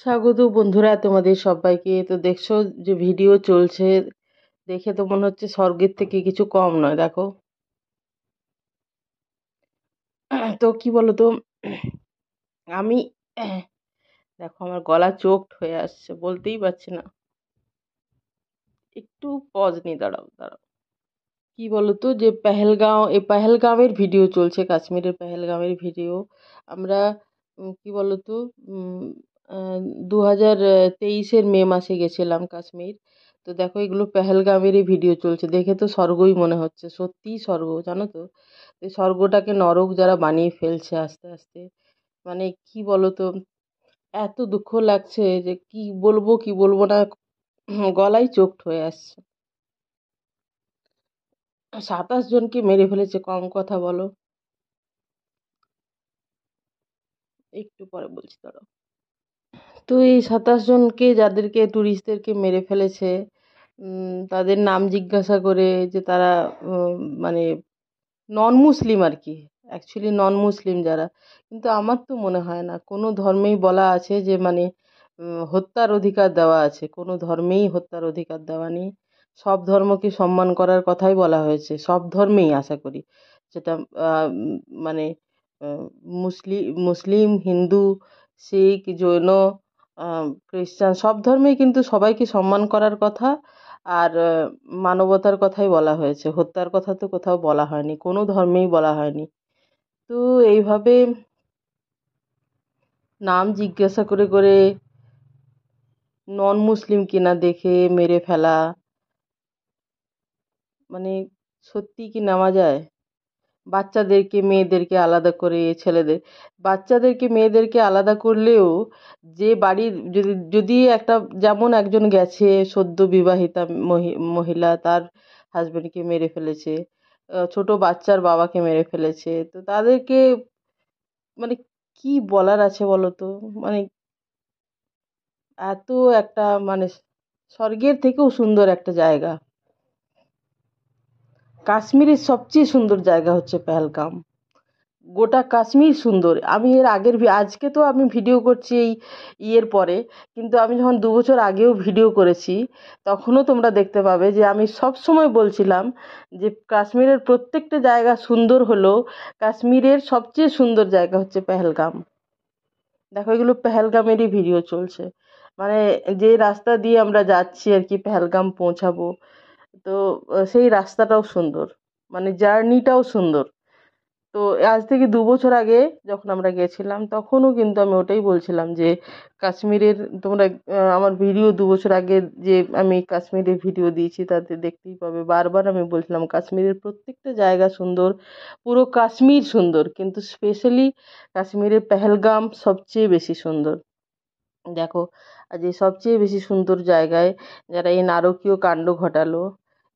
স্বাগত বন্ধুরা তোমাদের সবাইকে। তো দেখছো যে ভিডিও চলছে, দেখে তো মনে হচ্ছে স্বর্গের থেকে কিছু কম নয়। দেখো তো কি বলো তো, আমি দেখো আমার গলা চোকড হয়ে আসছে, বলতেই পারছি না। একটু পজ নিয়ে দাঁড়াও দাঁড়াও। কি বলো তো যে পেহেলগাঁওয়ের ভিডিও চলছে, কাশ্মীরের পেহেলগাঁওয়ের ভিডিও। আমরা কি বলো তো, 2023-এর মে মাসে গেছিলাম কাশ্মীর। তো দেখো এগুলো পেহেলগাঁওয়েরই ভিডিও চলছে, দেখে তো স্বর্গই মনে হচ্ছে, সত্যিই স্বর্গ জানো তো। এই স্বর্গটাকে নরক যারা বানিয়ে ফেলছে আস্তে আস্তে, মানে কি বলো তো, এত দুঃখ লাগছে যে কি বলবো কি বলবো না, গলাই চোখড হয়ে আসছে। 27 জনকে মেরে ফেলেছে, কম কথা বলো। একটু পরে বলছি দাঁড়াও। তো এই 27 জনকে, যাদেরকে ট্যুরিস্টদেরকে মেরে ফেলেছে, তাদের নাম জিজ্ঞাসা করে যে তারা মানে নন মুসলিম আর কি, অ্যাকচুয়ালি নন মুসলিম যারা। কিন্তু আমার তো মনে হয় না কোনো ধর্মেই বলা আছে যে মানে হত্যার অধিকার দেওয়া আছে, কোনো ধর্মেই হত্যার অধিকার দেওয়া নেই। সব ধর্মকে সম্মান করার কথাই বলা হয়েছে, সব ধর্মেই আশা করি। যেটা মানে আহ, মুসলিম, হিন্দু, শিখ, জৈন, খ্রিস্টান, সব ধর্মেই কিন্তু সবাইকে সম্মান করার কথা। আর মানবতার কথাই বলা হয়েছে, হত্যার কথা তো কোথাও বলা হয়নি, কোনো ধর্মেই বলা হয়নি। তো এইভাবে নাম জিজ্ঞাসা করে করে নন মুসলিম কিনা দেখে মেরে ফেলা, মানে সত্যি কি নেওয়া যায়? বাচ্চাদেরকে মেয়েদেরকে আলাদা করে, ছেলেদের বাচ্চাদেরকে মেয়েদেরকে আলাদা করলেও, যে বাড়ির যদি যদি একটা, যেমন একজন গেছে সদ্য বিবাহিতা মহিলা, তার হাজবেন্ডকে মেরে ফেলেছে, ছোট বাচ্চার বাবাকে মেরে ফেলেছে, তো তাদেরকে মানে কি বলার আছে বলো তো। মানে এত একটা মানে স্বর্গের থেকেও সুন্দর একটা জায়গা। কাশ্মীরের সবচেয়ে সুন্দর জায়গা হচ্ছে পেহেলগাম। গোটা কাশ্মীর সুন্দর। আমি এর আগের আজকে তো আমি ভিডিও করছি এই ইয়ের পরে, কিন্তু আমি যখন 2 বছর আগেও ভিডিও করেছি, তখনও তোমরা দেখতে পাবে যে আমি সব সময় বলছিলাম যে কাশ্মীরের প্রত্যেকটা জায়গা সুন্দর হলেও কাশ্মীরের সবচেয়ে সুন্দর জায়গা হচ্ছে পেহেলগাম। দেখো এগুলো পেহেলগামেরই ভিডিও চলছে, মানে যে রাস্তা দিয়ে আমরা যাচ্ছি আর কি পেহেলগাম পৌঁছাবো। তো সেই রাস্তাটাও সুন্দর, মানে জার্নিটাও সুন্দর। তো আজ থেকে 2 বছর আগে যখন আমরা গেছিলাম, তখনও কিন্তু আমি ওটাই বলছিলাম যে কাশ্মীরের, তোমরা আমার ভিডিও 2 বছর আগে যে আমি কাশ্মীরের ভিডিও দিয়েছি তাতে দেখতেই পাবে, বারবার আমি বলছিলাম কাশ্মীরের প্রত্যেকটা জায়গা সুন্দর, পুরো কাশ্মীর সুন্দর, কিন্তু স্পেশালি কাশ্মীরের পেহেলগাম সবচেয়ে বেশি সুন্দর। দেখো আজ এই সবচেয়ে বেশি সুন্দর জায়গায় যারা এই নারকীয় কাণ্ড ঘটালো,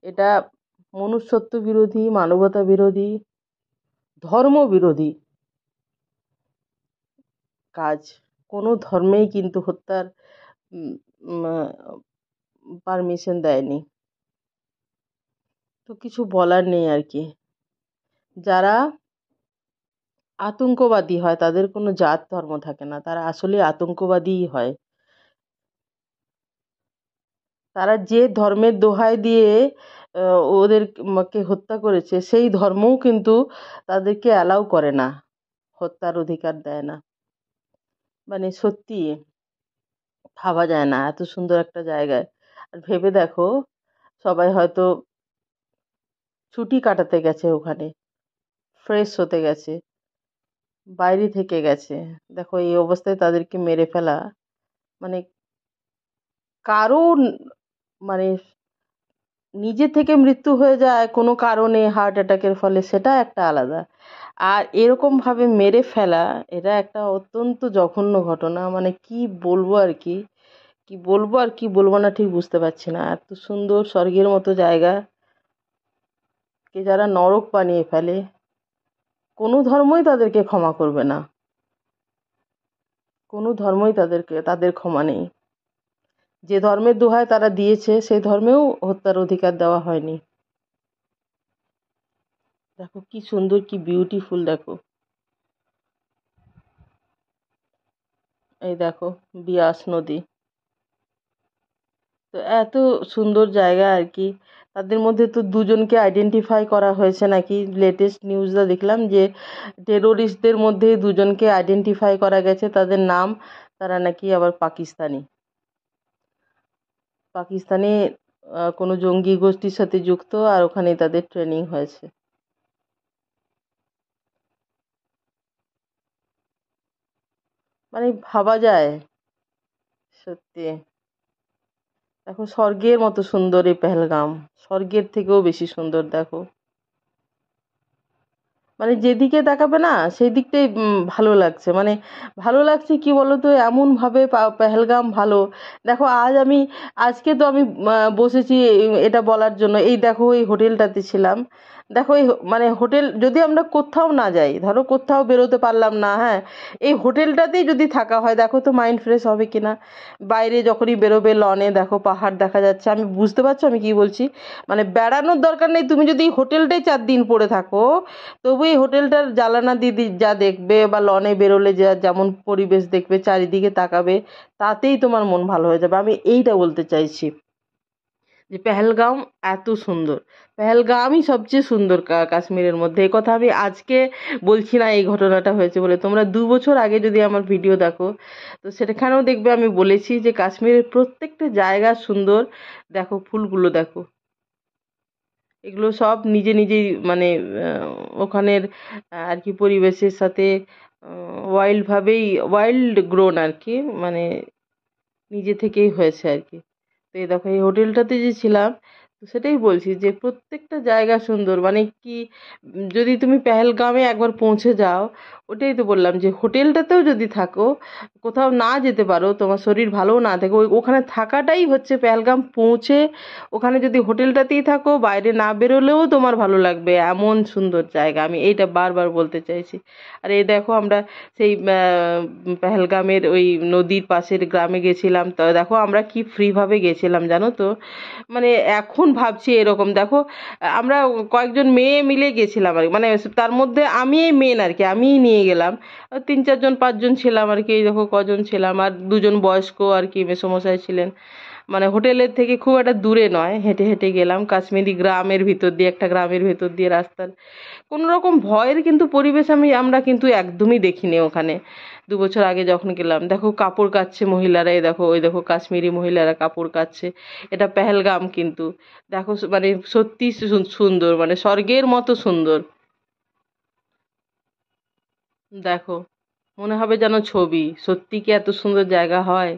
এটা মনুষ্যত্ব বিরোধী, মানবতা বিরোধী, ধর্ম বিরোধী কাজ। কোনো ধর্মেই কিন্তু হত্যার পারমিশন দেয়নি। তো কিছু বলার নেই আর কি। যারা আতঙ্কবাদী হয় তাদের কোনো জাত ধর্ম থাকে না, তারা আসলে আতঙ্কবাদীই হয়। তারা যে ধর্মের দোহাই দিয়ে ওদেরকে হত্যা করেছে, সেই ধর্মও কিন্তু তাদেরকে অ্যালাউ করে না, হত্যার অধিকার দেয় না। মানে সত্যি ভাবা যায় না এত সুন্দর একটা জায়গায়। আর ভেবে দেখো, সবাই হয়তো ছুটি কাটাতে গেছে ওখানে, ফ্রেশ হতে গেছে, বাইরে থেকে গেছে, দেখো এই অবস্থায় তাদেরকে মেরে ফেলা, মানে কারো মানে নিজে থেকে মৃত্যু হয়ে যায় কোনো কারণে হার্ট অ্যাটাকের ফলে, সেটা একটা আলাদা। আর এরকম ভাবে মেরে ফেলা, এটা একটা অত্যন্ত জঘন্য ঘটনা। মানে কি বলবো আর কি, কি বলবো আর কি বলবো না ঠিক বুঝতে পারছি না। এত সুন্দর স্বর্গের মতো জায়গা কে যারা নরক বানিয়ে ফেলে, কোনো ধর্মই তাদেরকে ক্ষমা করবে না, কোনো ধর্মই তাদের ক্ষমা নেই। যে ধর্মের দোহাই তারা দিয়েছে সেই ধর্মেও হত্যার অধিকার দেওয়া হয়নি। দেখো কি সুন্দর, কি বিউটিফুল, দেখো। এই দেখো বিয়াস নদী। তো এত সুন্দর জায়গা আর কি। তাদের মধ্যে তো দুজনকে আইডেন্টিফাই করা হয়েছে নাকি, লেটেস্ট নিউজটা দেখলাম যে টেরোরিস্টদের মধ্যে দুজনকে আইডেন্টিফাই করা গেছে, তাদের নাম। তারা নাকি আবার পাকিস্তানি পাকিস্তানি কোনো জঙ্গি গোষ্ঠীর সাথে যুক্ত, আর ওখানেই তাদের ট্রেনিং হয়েছে। মানে ভাবা যায় সত্যি। দেখো স্বর্গের মতো সুন্দর এই পেহেলগাম, স্বর্গের থেকেও বেশি সুন্দর দেখো। মানে যেদিকে তাকাবে না সেই দিকটাই ভালো লাগছে, মানে ভালো লাগছে কি বলতো, এমনভাবে পেহেলগাম ভালো। দেখো আজকে তো আমি বসেছি এটা বলার জন্য, এই দেখো এই হোটেলটাতে ছিলাম। দেখো মানে হোটেল যদি আমরা কোথাও না যাই, ধরো কোথাও বেরোতে পারলাম না, হ্যাঁ, এই হোটেলটাতেই যদি থাকা হয় দেখো তো মাইন্ড ফ্রেশ হবে কিনা। বাইরে যখনই বেরোবে লনে দেখো পাহাড় দেখা যাচ্ছে, আমি বুঝতে পারছো আমি কি বলছি। মানে বেড়ানোর দরকার নেই, তুমি যদি এই হোটেলটাই 4 দিন পড়ে থাকো তবু এই হোটেলটার জানালা দিয়ে যা দেখবে বা লনে বেরোলে যা যেমন পরিবেশ দেখবে, চারিদিকে তাকাবে, তাতেই তোমার মন ভালো হয়ে যাবে। আমি এইটা বলতে চাইছি যে পেহেলগাঁও এত সুন্দর, পেহেলগামই সবচেয়ে সুন্দর কাশ্মীরের মধ্যে। এই কথা আমি আজকে বলছি না এই ঘটনাটা হয়েছে বলে, তোমরা 2 বছর আগে যদি আমার ভিডিও দেখো তো সেখানেও দেখবে আমি বলেছি যে কাশ্মীরের প্রত্যেকটা জায়গা সুন্দর। দেখো ফুলগুলো দেখো, এগুলো সব নিজে নিজেই মানে ওখানের আর কি পরিবেশের সাথে ওয়াইল্ড গ্রোন আর কি, মানে নিজে থেকেই হয়েছে আর কি। তো এই দেখো এই হোটেলটাতে যে ছিলাম, তো সেটাই বলছি যে প্রত্যেকটা জায়গা সুন্দর। মানে কি যদি তুমি পেহেলগামে একবার পৌঁছে যাও, ওটাই তো বললাম যে হোটেলটাতেও যদি থাকো, কোথাও না যেতে পারো, তোমার শরীর ভালোও না থাকে, ওখানে থাকাটাই হচ্ছে পেহেলগাম পৌঁছে ওখানে যদি হোটেলটাতেই থাকো, বাইরে না বেরোলেও তোমার ভালো লাগবে, এমন সুন্দর জায়গা। আমি এইটা বারবার বলতে চাইছি। আর এই দেখো আমরা সেই পেহেলগামের ওই নদীর পাশের গ্রামে গেছিলাম, তো দেখো আমরা কি ফ্রিভাবে গেছিলাম জানো তো। মানে এখন ভাবছি এরকম দেখো, আমরা কয়েকজন মেয়ে মিলে গেছিলাম আর কি, মানে তার মধ্যে আমি মেন আর কি, আমিই নিয়ে গেলাম। 3 4 জন 5 জন ছিলাম আর কি, এই দেখো কজন ছিলাম, আর 2 জন বয়স্ক আর কি মেসোমশাই ছিলেন। মানে হোটেলের থেকে খুব একটা দূরে নয়, হেঁটে হেঁটে গেলাম কাশ্মীরি গ্রামের ভিতর দিয়ে, একটা গ্রামের ভিতর দিয়ে রাস্তার। কোনো রকম ভয়ের কিন্তু পরিবেশ আমরা কিন্তু একদমই দেখিনি ওখানে। 2 বছর আগে যখন গেলাম, দেখো কাপড় কাচ্ছে মহিলারা, এই দেখো ওই দেখো কাশ্মীরি মহিলারা কাপড় কাচ্ছে। এটা পেহেলগাম কিন্তু। দেখো মানে সত্যি সুন্দর, মানে স্বর্গের মতো সুন্দর। দেখো মনে হবে যেন ছবি, সত্যি কি এত সুন্দর জায়গা হয়?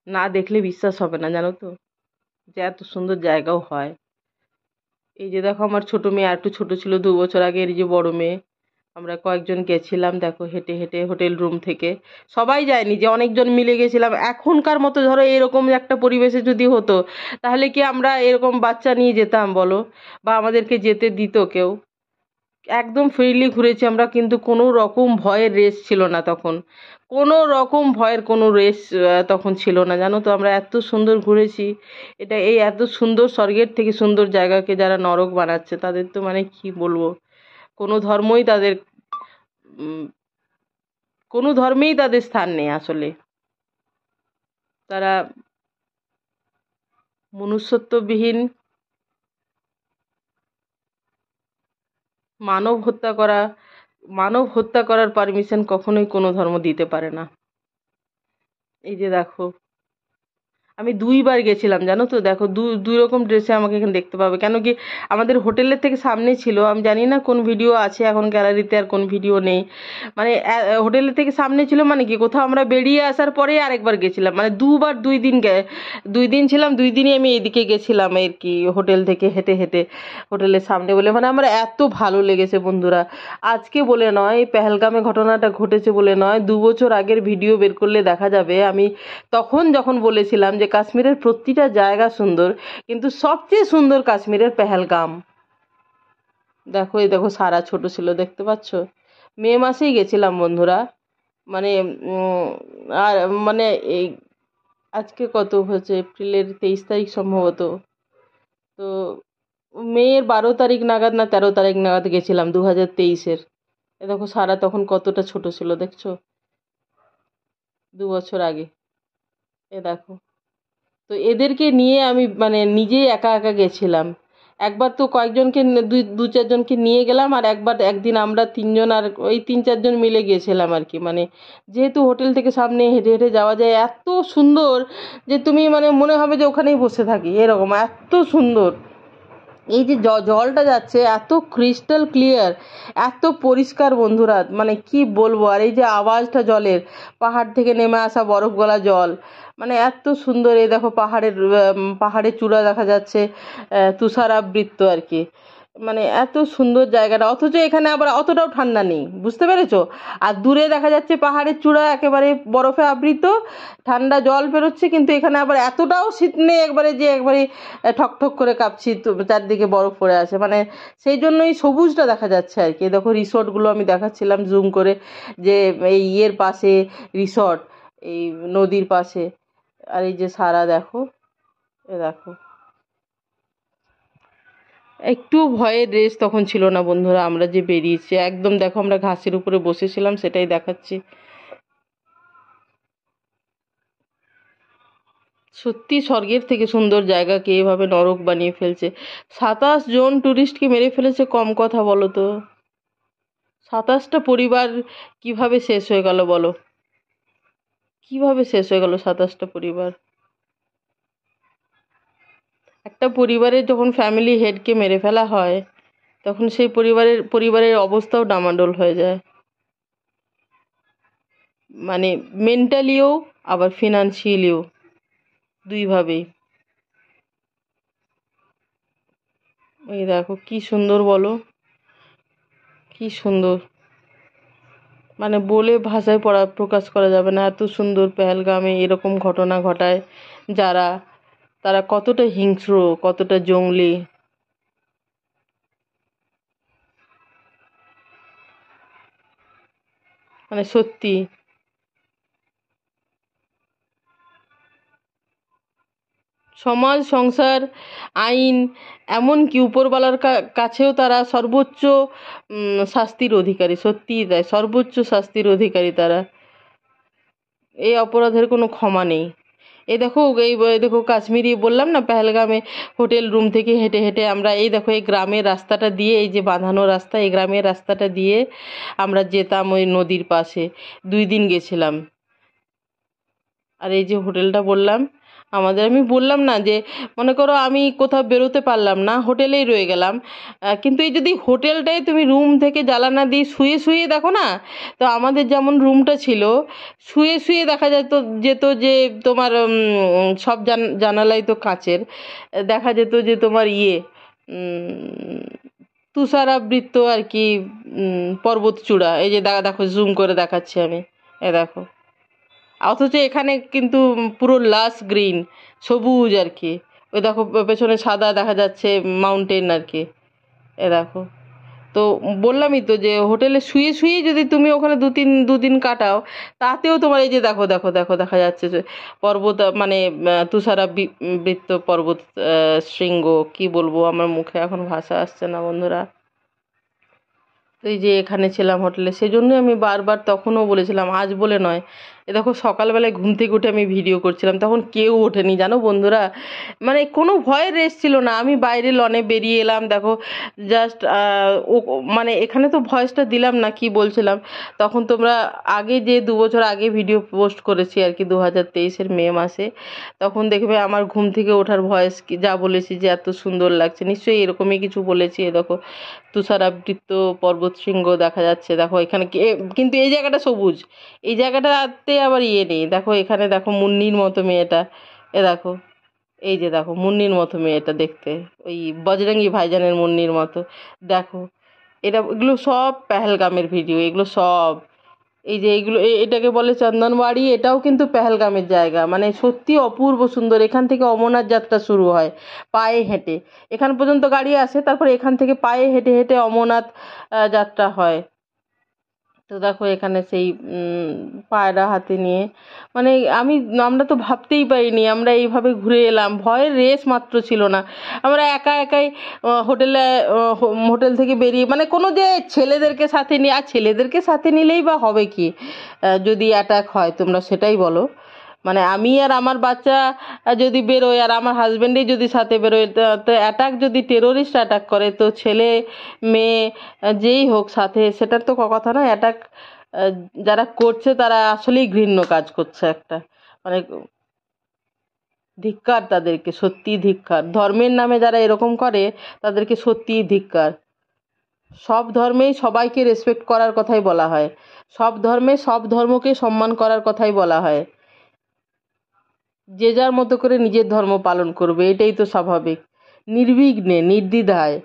না দেখলে বিশ্বাস হবে না জানো তো, যে এত সুন্দর জায়গাও হয়। এই যে দেখো আমার ছোট মেয়ে আর একটু ছোট ছিল 2 বছর আগে, এই যে বড় মেয়ে, আমরা কয়েকজন গেছিলাম দেখো হেঁটে হেঁটে হোটেল রুম থেকে। সবাই যায়নি, যে অনেকজন মিলে গেছিলাম। এখনকার মতো ধরো এরকম একটা পরিবেশে যদি হতো, তাহলে কি আমরা এরকম বাচ্চা নিয়ে যেতাম বলো, বা আমাদেরকে যেতে দিত কেউ? একদম ফ্রিলি ঘুরেছি আমরা, কিন্তু কোনো রকম ভয়ের রেশ ছিল না তখন, কোনো রকম ভয়ের কোনো রেশ তখন ছিল না জানো তো। আমরা এত সুন্দর ঘুরেছি। এই এত সুন্দর স্বর্গের থেকে সুন্দর জায়গাকে যারা নরক বানাচ্ছে তাদের তো মানে কি বলবো, কোনো ধর্মই তাদের উম, কোনো ধর্মেই তাদের স্থান নেই আসলে। তারা মনুষ্যত্ববিহীন, মানব হত্যা করা, মানব হত্যা করার পারমিশন কখনোই কোনো ধর্ম দিতে পারে না। এই যে দেখো আমি 2বার গেছিলাম জানো তো। দেখো দুই রকম ড্রেসে আমাকে এখানে দেখতে পাবে, কেন কি আমাদের হোটেলের থেকে সামনে ছিল। আমি জানি না কোন ভিডিও আছে এখন গ্যালারিতে আর কোন ভিডিও নেই। মানে হোটেলের থেকে সামনে ছিল, মানে কি কোথাও আমরা বেরিয়ে আসার পরে আরেকবার গেছিলাম, মানে দুবার 2 দিন 2 দিন ছিলাম, 2 দিনই আমি এইদিকে গেছিলাম আর কি, হোটেল থেকে হেঁটে হেঁটে হোটেলের সামনে বলে। মানে আমার এত ভালো লেগেছে বন্ধুরা, আজকে বলে নয়, এই পেহেলগামে ঘটনাটা ঘটেছে বলে নয়, 2 বছর আগের ভিডিও বের করলে দেখা যাবে আমি তখন যখন বলেছিলাম যে কাশ্মীরের প্রতিটা জায়গা সুন্দর, কিন্তু সবচেয়ে সুন্দর কাশ্মীরের পেহেলগাম। দেখো এই দেখো সারা ছোট ছিল দেখতে পাচ্ছ, মে মাসেই গেছিলাম বন্ধুরা। মানে আর মানে এই আজকে কত হচ্ছে, এপ্রিলের 23 তারিখ সম্ভবত। তো মেয়ের 12 তারিখ নাগাদ না 13 তারিখ নাগাদ গেছিলাম 2023-এর। এ দেখো সারা তখন কতটা ছোট ছিল দেখছো। 2 বছর আগে। এ দেখো, তো এদেরকে নিয়ে আমি মানে নিজেই একা একা গেছিলাম। একবার তো কয়েকজনকে দু চারজনকে নিয়ে গেলাম, আর একবার একদিন আমরা তিনজন আর ওই 3-4 জন মিলে গেছিলাম আর কি। মানে যেহেতু হোটেল থেকে সামনে হেঁটে হেঁটে যাওয়া যায়, এত সুন্দর যে তুমি মানে মনে হবে যে ওখানেই বসে থাকি, এরকম এত সুন্দর। এই যে জলটা যাচ্ছে এত ক্রিস্টাল ক্লিয়ার, এত পরিষ্কার বন্ধুরা, মানে কি বলবো। আর এই যে আওয়াজটা জলের, পাহাড় থেকে নেমে আসা বরফ গলা জল, মানে এত সুন্দর। এই দেখো পাহাড়ের চূড়া দেখা যাচ্ছে, তুষারাবৃত আর কি। মানে এত সুন্দর জায়গাটা, অথচ এখানে আবার অতটাও ঠান্ডা নেই, বুঝতে পেরেছো? আর দূরে দেখা যাচ্ছে পাহাড়ের চূড়া একেবারে বরফে আবৃত, ঠান্ডা জল বেরোচ্ছে, কিন্তু এখানে আবার এতটাও শীত নেই একবারে যে একবারে ঠকঠক করে কাঁপছি, তো চারদিকে বরফ পড়ে আছে। মানে সেই জন্যই সবুজটা দেখা যাচ্ছে আর কি। দেখো রিসর্টগুলো আমি দেখাচ্ছিলাম জুম করে, যে এই ইয়ের পাশে রিসর্ট, এই নদীর পাশে। আর এই যে সারা দেখো, এ দেখো, একটু ভয়ের রেশ তখন ছিল না বন্ধুরা, আমরা যে বেরিয়েছি একদম দেখো, আমরা ঘাসের উপরে বসেছিলাম, সেটাই দেখাচ্ছি। সত্যি স্বর্গের থেকে সুন্দর জায়গাকে এভাবে নরক বানিয়ে ফেলছে। 27 জন টুরিস্টকে মেরে ফেলেছে, কম কথা বলো তো? 27টা পরিবার কিভাবে শেষ হয়ে গেল বলো? কিভাবে শেষ হয়ে গেল 27টা পরিবার? একটা পরিবারের যখন ফ্যামিলি হেডকে মেরে ফেলা হয়, তখন সেই পরিবারের অবস্থাও ডামাডোল হয়ে যায়, মানে মেন্টালিও আবার ফিনান্সিয়ালিও, দুইভাবেই। এই দেখো কি সুন্দর বলো, কি সুন্দর, মানে বলে ভাষায় প্রকাশ করা যাবে না, এত সুন্দর। পেহেলগামে এরকম ঘটনা ঘটায় যারা, তারা কতটা হিংস্র, কতটা জঙ্গলি। মানে সত্যি, সমাজ, সংসার, আইন, এমনকি উপরওয়ালার কাছেও তারা সর্বোচ্চ শাস্তির অধিকারী। সত্যিই তাই, সর্বোচ্চ শাস্তির অধিকারী তারা। এই অপরাধের কোনো ক্ষমা নেই। এই দেখো কাশ্মীরি বললাম না, পেহেলগামে হোটেল রুম থেকে হেঁটে হেঁটে আমরা, এই দেখো এই গ্রামের রাস্তাটা দিয়ে, এই যে বাঁধানো রাস্তা, এই গ্রামের রাস্তাটা দিয়ে আমরা যেতাম ওই নদীর পাশে। 2 দিন গেছিলাম। আর এই যে হোটেলটা বললাম আমাদের, আমি বললাম না যে মনে করো আমি কোথাও বেরোতে পারলাম না, হোটেলেই রয়ে গেলাম, কিন্তু এই যদি হোটেলটাই তুমি রুম থেকে জানালা দিয়ে শুয়ে শুয়ে দেখো না, তো আমাদের যেমন রুমটা ছিল, শুয়ে শুয়ে দেখা যেত যে তোমার সব জানালাই তো কাচের, দেখা যেত যে তোমার ইয়ে উম, তুষারাবৃত আর কি, পর্বত চূড়া। এই যে দেখো জুম করে দেখাচ্ছি আমি, এ দেখো। অথচ এখানে কিন্তু পুরো লাশ গ্রিন, সবুজ আর কি। ওই দেখো পেছনে সাদা দেখা যাচ্ছে, মাউন্টেন আর কি। এ দেখো, তো বললামই তো যে হোটেলে শুয়ে শুয়েই যদি তুমি ওখানে দুদিন কাটাও, তাতেও তোমার এই যে দেখো দেখো দেখো দেখা যাচ্ছে যে পর্বত, মানে তুষারাবৃত পর্বত শৃঙ্গ। কি বলবো, আমার মুখে এখন ভাষা আসছে না বন্ধুরা। তো এই যে এখানে ছিলাম হোটেলে, সেজন্যই আমি বারবার তখনও বলেছিলাম, আজ বলে নয়। এ দেখো সকালবেলায় ঘুম থেকে উঠে আমি ভিডিও করছিলাম, তখন কেউ ওঠেনি জানো বন্ধুরা। মানে কোনো ভয়ের রেশ ছিল না। আমি বাইরে লনে বেরিয়ে এলাম, দেখো জাস্ট ও, মানে এখানে তো ভয়েসটা দিলাম না, কি বলছিলাম তখন তোমরা, আগে যে 2 বছর আগে ভিডিও পোস্ট করেছি আর কি, 2023-এর মে মাসে, তখন দেখবে আমার ঘুম থেকে ওঠার ভয়েস যা বলেছি যে এত সুন্দর লাগছে, নিশ্চয়ই এরকমই কিছু বলেছি। এ দেখো তুষারাবৃত পর্বত শৃঙ্গ দেখা যাচ্ছে, দেখো এখানে কিন্তু এই জায়গাটা সবুজ, এই জায়গাটাতে আবার ইয়ে নেই। দেখো এখানে দেখো মুন্নির মতো মেয়েটা, এ দেখো, এই যে দেখো মুন্নির মতো মেয়েটা দেখতে, ওই বজরঙ্গি ভাইজানের মুন্নির মতো। দেখো এগুলো সব পেহেলগামের ভিডিও, এগুলো সব। এই যে এইগুলো, এটাকে বলে চন্দনবাড়ি, এটাও কিন্তু পেহেলগামের জায়গা। মানে সত্যি অপূর্ব সুন্দর। এখান থেকে অমরনাথ যাত্রা শুরু হয় পায়ে হেঁটে, এখান পর্যন্ত গাড়ি আসে, তারপরে এখান থেকে পায়ে হেঁটে হেঁটে অমরনাথ যাত্রা হয়। তো দেখো এখানে সেই পায়রা হাতে নিয়ে, মানে আমরা তো ভাবতেই পারিনি আমরা এইভাবে ঘুরে এলাম, ভয়ের রেশ মাত্র ছিল না। আমরা একা একাই হোটেল থেকে বেরিয়ে, মানে কোনো যে ছেলেদেরকে সাথে নিয়ে, আর ছেলেদেরকে সাথে নিলেই বা হবে কি যদি অ্যাটাক হয়, তোমরা সেটাই বলো। মানে আমি আর আমার বাচ্চা যদি বেরোয়, আর আমার হাজবেন্ডই যদি সাথে বেরোয়, তো অ্যাটাক যদি টেরোরিস্ট অ্যাটাক করে, তো ছেলে মেয়ে যেই হোক সাথে, সেটার তো কথা নয়। অ্যাটাক যারা করছে তারা আসলেই ঘৃণ্য কাজ করছে একটা, মানে ধিক্কার তাদেরকে, সত্যিই ধিক্কার। ধর্মের নামে যারা এরকম করে তাদেরকে সত্যিই ধিক্কার। সব ধর্মেই সবাইকে রেসপেক্ট করার কথাই বলা হয়, সব ধর্মে সব ধর্মকে সম্মান করার কথাই বলা হয়। যে যার মতো করে নিজের ধর্ম পালন করবে, এটাই তো স্বাভাবিক, নির্বিঘ্নে নির্দ্বিধায়।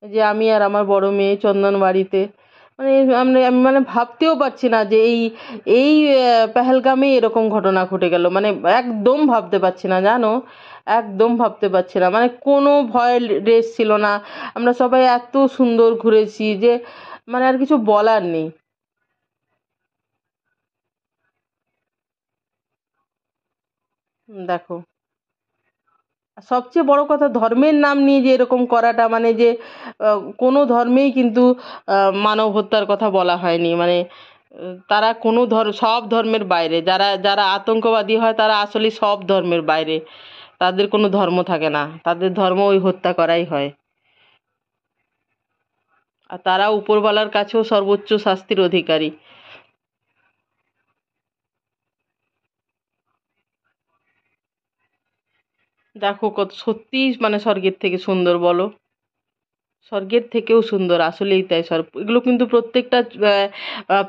যে আমি আর আমার বড় মেয়ে চন্দনবাড়িতে, মানে আমি মানে ভাবতেও পারছি না যে এই এই পেহেলগামে এরকম ঘটনা ঘটে গেল, মানে একদম ভাবতে পারছি না, জানো, একদম ভাবতে পারছি না। মানে কোনো ভয়ের রেশ ছিল না, আমরা সবাই এত সুন্দর ঘুরেছি যে মানে আর কিছু বলার নেই। দেখো, সবচেয়ে বড় কথা, ধর্মের নাম নিয়ে যে এরকম করাটা, মানে যে কোনো ধর্মেই কিন্তু মানব হত্যার কথা বলা হয়নি। মানে তারা কোনো সব ধর্মের বাইরে, যারা যারা আতঙ্কবাদী হয় তারা আসলে সব ধর্মের বাইরে, তাদের কোনো ধর্ম থাকে না, তাদের ধর্ম ওই হত্যা করাই হয়। আর তারা উপরওয়ালার কাছেও সর্বোচ্চ শাস্তির অধিকারী। দেখো কত সত্যিই, মানে স্বর্গের থেকে সুন্দর বলো, স্বর্গের থেকেও সুন্দর, আসলেই তাই। এগুলো কিন্তু প্রত্যেকটা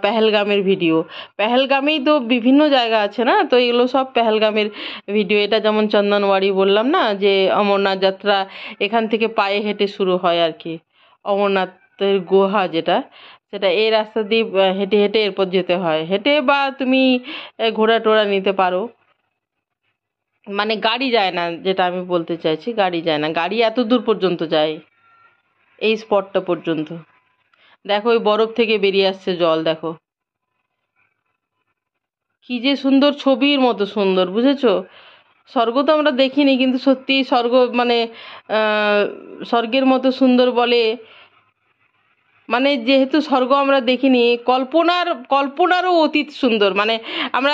পেহেলগামের ভিডিও। পেহেলগামেই তো বিভিন্ন জায়গা আছে না, তো এগুলো সব পেহেলগামের ভিডিও। এটা যেমন চন্দনওয়াড়ি বললাম না, যে অমরনাথ যাত্রা এখান থেকে পায়ে হেঁটে শুরু হয় আর কি। অমরনাথের গুহা যেটা, সেটা এই রাস্তা দিয়ে হেঁটে হেঁটে এরপর যেতে হয়, হেঁটে বা তুমি ঘোড়া টোড়া নিতে পারো। মানে গাড়ি যায় না, যেটা আমি বলতে চাইছি, গাড়ি যায় না, গাড়ি এত দূর পর্যন্ত যায়, এই স্পটটা পর্যন্ত। দেখো ওই বরফ থেকে বেরিয়ে আসছে জল, দেখো কি যে সুন্দর, ছবির মতো সুন্দর, বুঝেছো? স্বর্গ তো আমরা দেখিনি, কিন্তু সত্যি স্বর্গ, মানে আহ, স্বর্গের মতো সুন্দর বলে। মানে যেহেতু স্বর্গ আমরা দেখিনি, কল্পনারও অতীত সুন্দর। মানে আমরা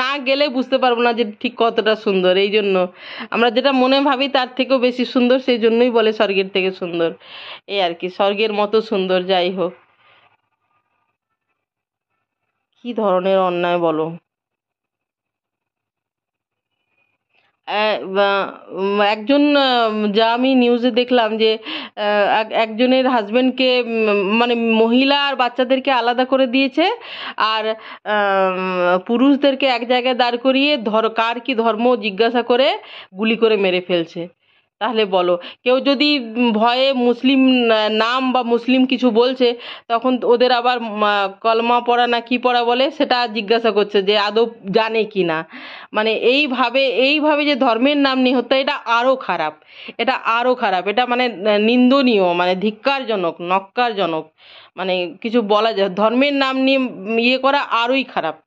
না গেলে বুঝতে পারবো না যে ঠিক কতটা সুন্দর। এই জন্য আমরা যেটা মনে ভাবি তার থেকেও বেশি সুন্দর, সেই জন্যই বলে স্বর্গের থেকে সুন্দর। এই আর কি, স্বর্গের মতো সুন্দর, যাই হোক। কি ধরনের অন্যায় বলো! একজন, যা আমি নিউজে দেখলাম যে একজনের হাজবেন্ডকে, মানে মহিলা আর বাচ্চাদেরকে আলাদা করে দিয়েছে, আর পুরুষদেরকে এক জায়গায় দাঁড় করিয়ে কার কি ধর্ম জিজ্ঞাসা করে গুলি করে মেরে ফেলছে। তাহলে বলো, কেউ যদি ভয়ে মুসলিম নাম বা মুসলিম কিছু বলছে, তখন ওদের আবার কলমা পড়া না কি পড়া বলে সেটা জিজ্ঞাসা করছে যে আদৌ জানে কি না। মানে এইভাবে যে ধর্মের নাম নিয়ে হত্যা, এটা আরো খারাপ, এটা আরো খারাপ, এটা মানে নিন্দনীয়, মানে ধিক্কারজনক, নক্কারজনক। মানে কিছু বলা যায়, ধর্মের নাম নিয়ে ইয়ে করা আরোই খারাপ।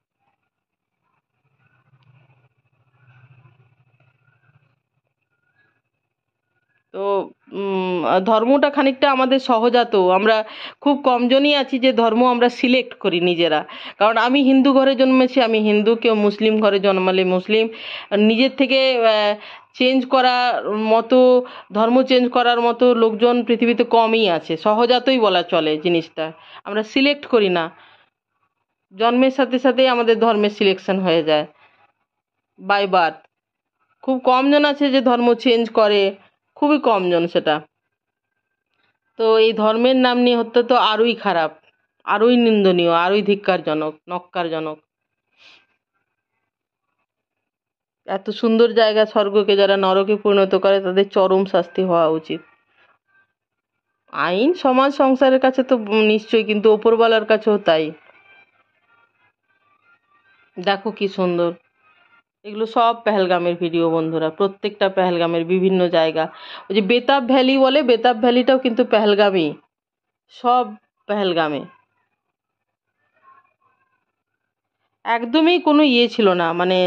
তো ধর্মটা খানিকটা আমাদের সহজাত, আমরা খুব কমজনই আছি যে ধর্ম আমরা সিলেক্ট করি নিজেরা। কারণ আমি হিন্দু ঘরে জন্মেছি, আমি হিন্দু, কেউ মুসলিম ঘরে জন্মালে মুসলিম। নিজের থেকে চেঞ্জ করার মতো, ধর্ম চেঞ্জ করার মতো লোকজন পৃথিবীতে কমই আছে, সহজাতই বলা চলে জিনিসটা। আমরা সিলেক্ট করি না, জন্মের সাথে সাথেই আমাদের ধর্মের সিলেকশন হয়ে যায়, বাই বার্থ। খুব কমজন আছে যে ধর্ম চেঞ্জ করে, খুবই কমজন সেটা। তো এই ধর্মের নাম নিয়ে হত্যা তো আরোই খারাপ, আরোই নিন্দনীয়, আরোই ধিক্কারজনক, নক্কারজনক। এত সুন্দর জায়গা স্বর্গকে যারা নরকে পরিণত করে, তাদের চরম শাস্তি হওয়া উচিত। আইন সমাজ সংসারের কাছে তো নিশ্চয়ই, কিন্তু ওপরওয়ালার কাছেও তাই। দেখো কি সুন্দর! এগুলো সব পেহেলগামের ভিডিও বন্ধুরা, প্রত্যেকটা পেহেলগামের বিভিন্ন জায়গা। ওই যে বেতাব ভ্যালি বলে, বেতাব ভ্যালিটাও কিন্তু পেহেলগামই, সব পেহেলগামে। একদমই কোনো ইয়ে ছিল না, মানে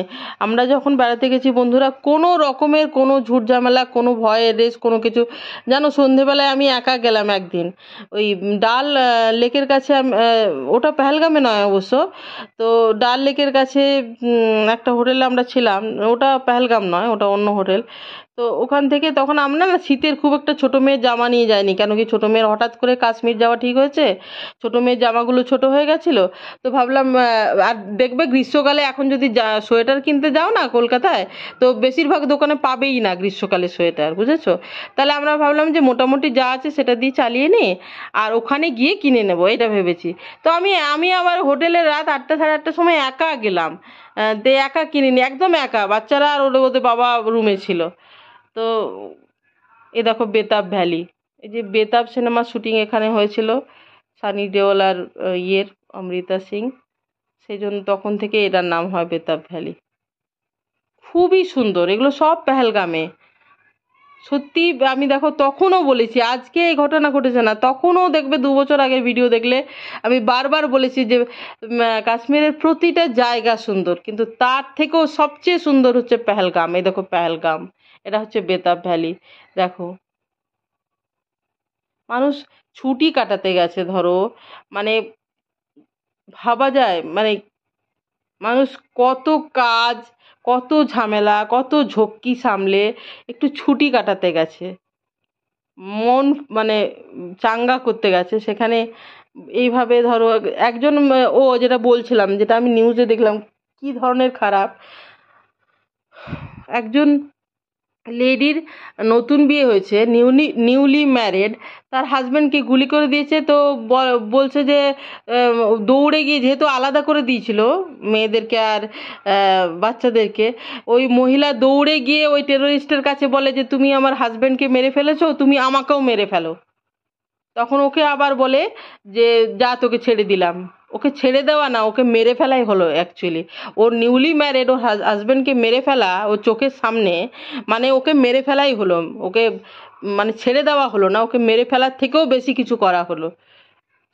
আমরা যখন বেড়াতে গেছি বন্ধুরা, কোনো রকমের কোনো ঝুট ঝামেলা, কোনো ভয়ের রেস, কোনো কিছু। জানো, সন্ধেবেলায় আমি একা গেলাম একদিন ওই ডাল লেকের কাছে। ওটা পেহেলগামে নয় অবশ্য। তো ডাল লেকের কাছে একটা হোটেলে আমরা ছিলাম। ওটা পেহেলগাম নয়, ওটা অন্য হোটেল। তো ওখান থেকে তখন আমরা না শীতের খুব একটা ছোটো মেয়ের জামা নিয়ে যাইনি, কেন কি ছোটো মেয়ের হঠাৎ করে কাশ্মীর যাওয়া ঠিক হয়েছে, ছোটো মেয়ের জামাগুলো ছোট হয়ে গেছিলো। তো ভাবলাম আর দেখবে গ্রীষ্মকালে এখন যদি সোয়েটার কিনতে যাও না কলকাতায়, তো বেশিরভাগ দোকানে পাবেই না গ্রীষ্মকালে সোয়েটার, বুঝেছো? তাহলে আমরা ভাবলাম যে মোটামুটি যা আছে সেটা দিয়ে চালিয়ে নিই, আর ওখানে গিয়ে কিনে নেবো, এটা ভেবেছি। তো আমি আমি আবার হোটেলে রাত 8টা সাড়ে 8টার সময় একা গেলাম। দিয়ে একা কিনিনি, একদম একা, বাচ্চারা আর ওদের বাবা রুমে ছিল। তো এ দেখো বেতাব ভ্যালি, এই যে বেতাব সিনেমার শুটিং এখানে হয়েছিল, সানি দেওল আর ইয়ের অমৃতা সিং, সেই জন্য তখন থেকে এটার নাম হয় বেতাব ভ্যালি। খুবই সুন্দর, এগুলো সব পেহেলগামে। সত্যি আমি দেখো তখনও বলেছি, আজকে এই ঘটনা ঘটেছে না, তখনও দেখবে 2 বছর আগের ভিডিও দেখলে আমি বারবার বলেছি যে কাশ্মীরের প্রতিটা জায়গা সুন্দর, কিন্তু তার থেকেও সবচেয়ে সুন্দর হচ্ছে পেহেলগাম। এই দেখো পেহেলগাম, এটা হচ্ছে বেতাব ভ্যালি। দেখো মানুষ ছুটি কাটাতে গেছে ধরো, মানে ভাবা যায়, মানে মানুষ কত কাজ, কত ঝামেলা, কত ঝক্কি সামলে একটু ছুটি কাটাতে গেছে, মন মানে চাঙ্গা করতে গেছে সেখানে। এইভাবে ধরো একজন ও যেটা বলছিলাম, যেটা আমি নিউজে দেখলাম, কি ধরনের খারাপ, একজন লেডির নতুন বিয়ে হয়েছে, নিউলি ম্যারেড, তার হাজবেন্ডকে গুলি করে দিয়েছে। তো বলছে যে দৌড়ে গিয়ে, যেহেতু আলাদা করে দিয়েছিল মেয়েদেরকে আর বাচ্চাদেরকে, ওই মহিলা দৌড়ে গিয়ে ওই টেরোরিস্টের কাছে বলে যে তুমি আমার হাজবেন্ডকে মেরে ফেলেছো, তুমি আমাকেও মেরে ফেলো। তখন ওকে আবার বলে যে যা তোকে ছেড়ে দিলাম। ওকে ছেড়ে দেওয়া না, ওকে মেরে ফেলাই হলো অ্যাকচুয়ালি। ওর নিউলি ম্যারেড ওর হাজবেন্ডকে মেরে ফেলা ওর চোখের সামনে, মানে ওকে মেরে ফেলাই হলো। ওকে মানে ছেড়ে দেওয়া হলো না, ওকে মেরে ফেলার থেকেও বেশি কিছু করা হলো।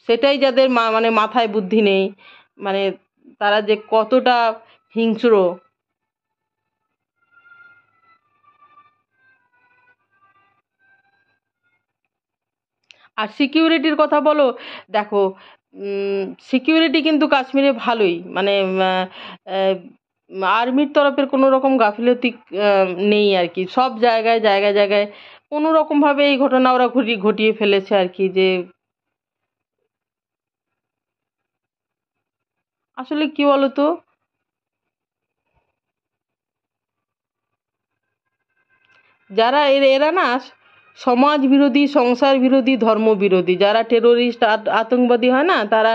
সেটাই যাদের মানে মাথায় বুদ্ধি নেই, মানে তারা যে কতটা হিংস্র। আর সিকিউরিটির কথা বলো, দেখো সিকিউরিটি কিন্তু কাশ্মীরে ভালোই, মানে আর্মির তরফের কোনো রকম গাফিলতি নেই আর কি। সব জায়গায় জায়গায় জায়গায় কোনো রকমভাবে এই ঘটনা ওরা ঘটিয়ে ফেলেছে আর কি, যে আসলে কি বলতো, যারা এরা না সমাজ বিরোধী, সংসার বিরোধী, ধর্ম বিরোধী, যারা টেরোরিস্ট আতঙ্কবাদী হয় না, তারা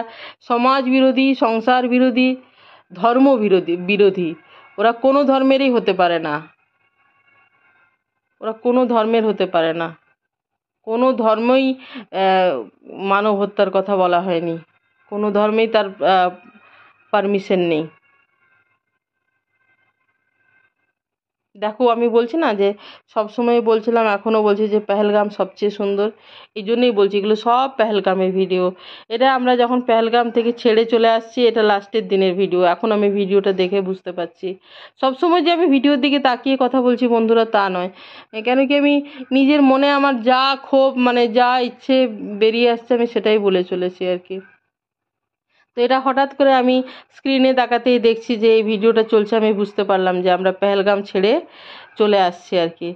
সমাজ বিরোধী, সংসার বিরোধী, ধর্ম বিরোধী। ওরা কোনো ধর্মেরই হতে পারে না, ওরা কোনো ধর্মের হতে পারে না। কোনো ধর্মই আহ, মানব হত্যার কথা বলা হয়নি, কোনো ধর্মেই তার পারমিশন নেই। দেখো আমি বলছি না যে সব সময় বলছিলাম, এখনো বলছি যে পেহেলগাম সবচেয়ে সুন্দর। এই জন্যই বলছি এগুলো সব পেহেলগামের ভিডিও। এটা আমরা যখন পেহেলগাম থেকে ছেড়ে চলে আসছি, এটা লাস্টের দিনের ভিডিও। এখন আমি ভিডিওটা দেখে বুঝতে পারছি, সব সময় যে আমি ভিডিওর দিকে তাকিয়ে কথা বলছি বন্ধুরা তা নয়। কেন কি আমি নিজের মনে আমার যা ক্ষোভ, মানে যা ইচ্ছে বেরিয়ে আসছে, আমি সেটাই বলে চলেছি আর কি। তো এটা হঠাৎ করে আমি স্ক্রিনে তাকাতেই দেখছি যে এই ভিডিওটা চলছে, আমি বুঝতে পারলাম যে আমরা পেহেলগাম ছেড়ে চলে আসছি আর কি।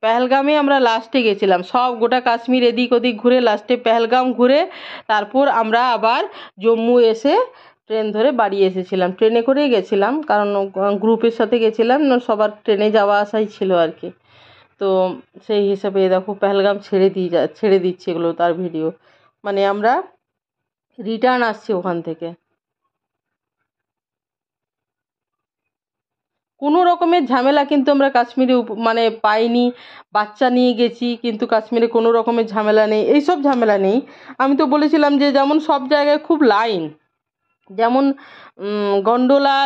পেহেলগামে আমরা লাস্টে গেছিলাম, সব গোটা কাশ্মীর এদিক ওদিক ঘুরে লাস্টে পেহেলগাম ঘুরে তারপর আমরা আবার জম্মু এসে ট্রেন ধরে বাড়ি এসেছিলাম। ট্রেনে করেই গেছিলাম, কারণ গ্রুপের সাথে গেছিলাম না, সবার ট্রেনে যাওয়া আসাই ছিল আর কি। তো সেই হিসাবে দেখো পেহেলগাম ছেড়ে দিচ্ছি, এগুলো তার ভিডিও। মানে আমরা রিটার্ন আসছি ওখান থেকে, কোনো রকমের ঝামেলা কিন্তু আমরা কাশ্মীরে মানে পাইনি। বাচ্চা নিয়ে গেছি কিন্তু কাশ্মীরে কোনো রকমের ঝামেলা নেই, এইসব ঝামেলা নেই। আমি তো বলেছিলাম যে যেমন সব জায়গায় খুব লাইন, যেমন গন্ডোলা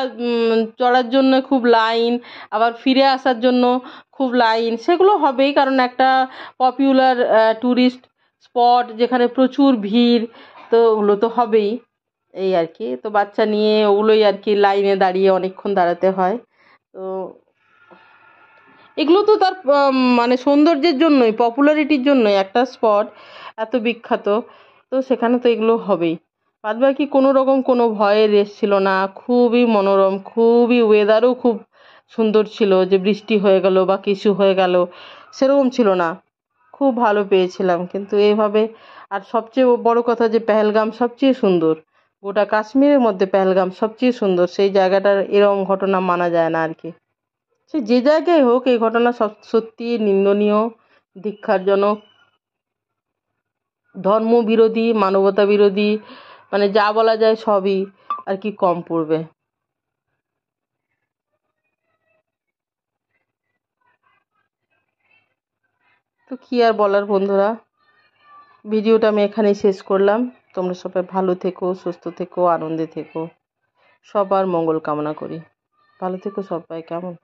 চড়ার জন্য খুব লাইন, আবার ফিরে আসার জন্য খুব লাইন, সেগুলো হবেই, কারণ একটা পপুলার ট্যুরিস্ট স্পট যেখানে প্রচুর ভিড়, তো ওগুলো তো হবেই, এই আর কি। তো বাচ্চা নিয়ে ওগুলোই আর কি লাইনে দাঁড়িয়ে অনেকক্ষণ দাঁড়াতে হয়। তো এগুলো তো তার মানে সৌন্দর্যের জন্যই, পপুলারিটির জন্যই একটা স্পট এত বিখ্যাত, তো সেখানে তো এগুলো হবেই। বাদ বাকি কোনো রকম কোনো ভয়ের রেশ ছিল না, খুবই মনোরম, খুবই ওয়েদারও খুব সুন্দর ছিল, যে বৃষ্টি হয়ে গেল বা কিছু হয়ে গেল সেরকম ছিল না, খুব ভালো পেয়েছিলাম। কিন্তু এইভাবে, আর সবচেয়ে বড় কথা যে পেহেলগাম সবচেয়ে সুন্দর, গোটা কাশ্মীরের মধ্যে পেহেলগাম সবচেয়ে সুন্দর, সেই জায়গাটার এরকম ঘটনা মানা যায় না আর কি। সে যে জায়গায় হোক, এই ঘটনা সত্যি নিন্দনীয়, ধিক্কারজনক, ধর্মবিরোধী, মানবতা বিরোধী, মানে যা বলা যায় সবই আর কি কম পড়বে। তো কি আর বলার বন্ধুরা, ভিডিওটা আমি এখানেই শেষ করলাম। তোমরা সবাই ভালো থেকো, সুস্থ থেকো, আনন্দে থেকো, সবার মঙ্গল কামনা করি। ভালো থেকো সবাই, কেমন?